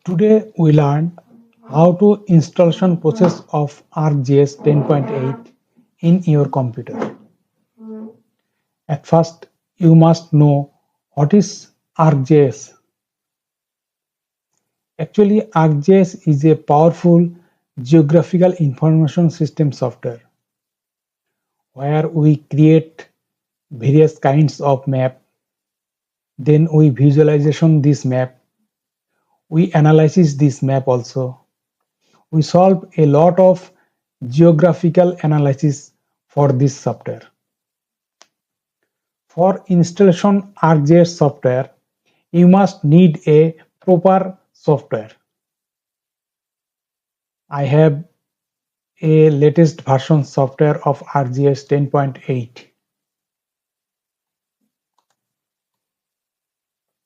Today we learn how to installation process of ArcGIS 10.8 in your computer. At first, you must know what is ArcGIS. Actually, ArcGIS is a powerful geographical information system software where we create various kinds of map, then we visualization this map, we analyze this map also. We solve a lot of geographical analysis for this software. For installation ArcGIS software, you must need a proper software. I have a latest version software of ArcGIS 10.8.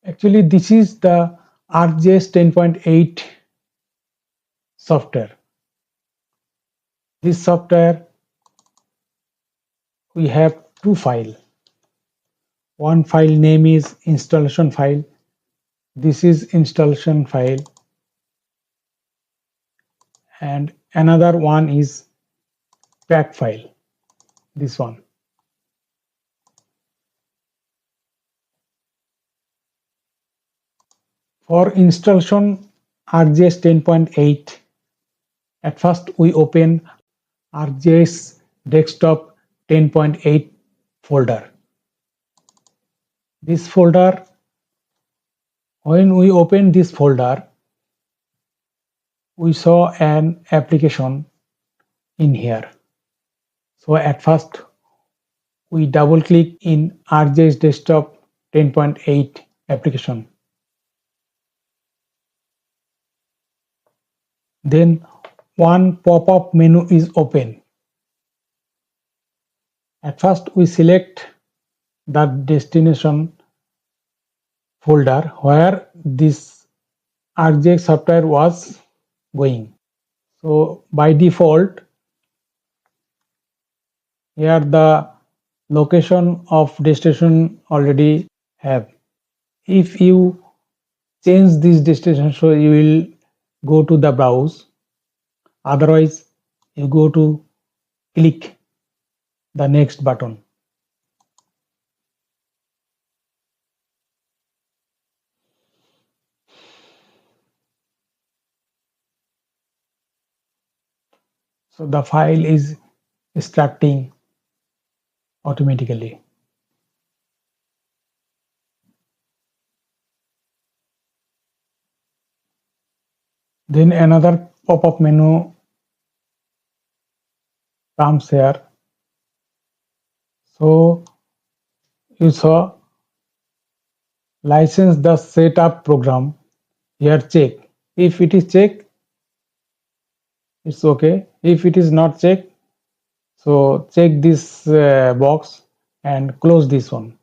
Actually, this is the ArcGIS 10.8 software. This software, we have two files. One file name is installation file. This is installation file. And another one is pack file. This one. For installation ArcGIS 10.8, at first we open ArcGIS Desktop 10.8 folder. This folder, when we open this folder, we saw an application in here. So at first, we double click in ArcGIS Desktop 10.8 application. Then one pop-up menu is open. At first, we select the destination folder where this ArcGIS software was going. So by default, here the location of destination already have. If you change this destination, so you will go to the browse. Otherwise, you go to click the next button. So the file is extracting automatically. Then another pop-up menu comes here. So you saw license the setup program. Here check. If it is checked, it's okay. If it is not checked, so check this box and close this one.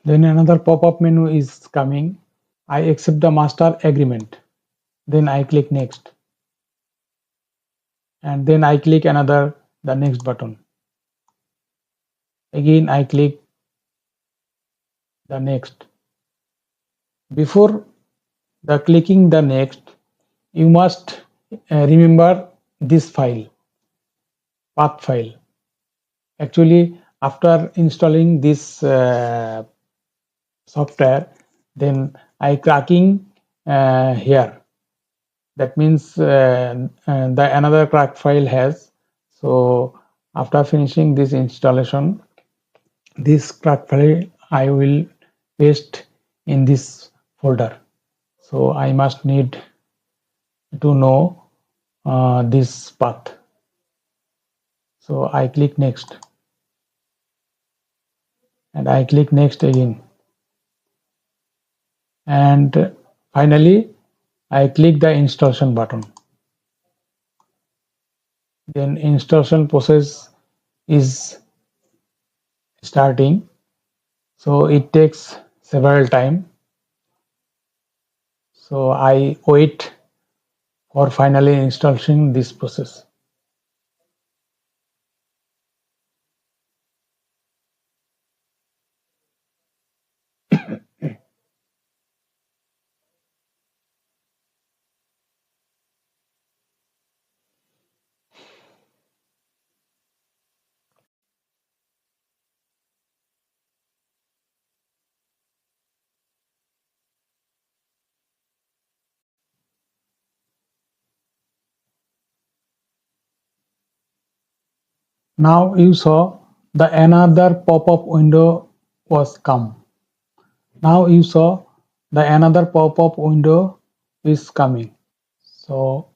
Then another pop-up menu is coming. I accept the master agreement. Then I click next. And then I click the next button. Again I click the next. Before the clicking the next, you must remember this file, path file. Actually, after installing this software, then I cracking here. That means the another crack file has. So after finishing this installation, this crack file I will paste in this folder. So I must need to know this path. So I click next and I click next again. And finally, I click the installation button. Then installation process is starting. So it takes several time. So I wait for finally installing this process. Now you saw the another pop-up window was come. Now you saw the another pop-up window is coming. So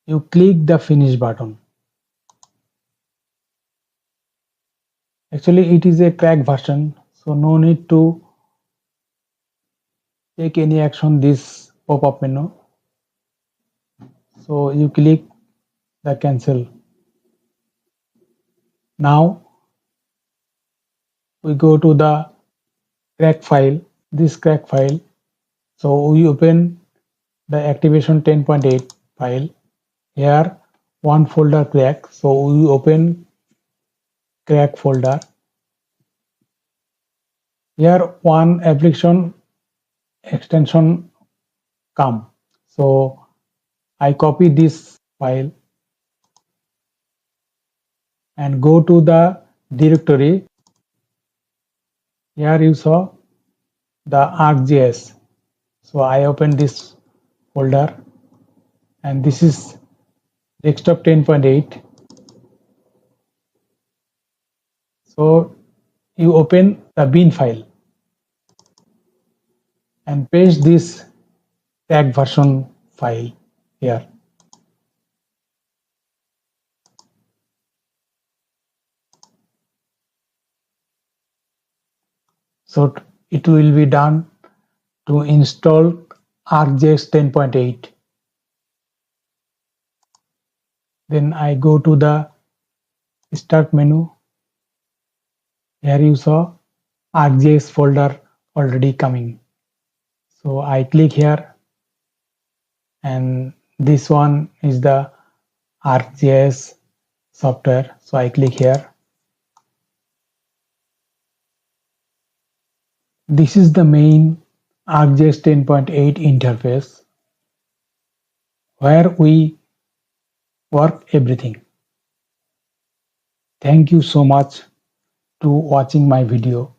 you click the finish button. Actually it is a cracked version, so no need to take any action this pop-up menu. So you click the cancel. Now we go to the crack file, this crack file. So we open the activation 10.8 file. Here one folder crack, so we open crack folder. Here one application extension come, so I copy this file and go to the directory. Here you saw the ArcGIS, so I open this folder and this is desktop 10.8. So you open the bin file and paste this tag version file here. So it will be done to install ArcGIS 10.8. Then I go to the start menu. Here you saw ArcGIS folder already coming. So I click here and this one is the ArcGIS software. So I click here. This is the main ArcGIS 10.8 interface where we work everything. Thank you so much to watching my video.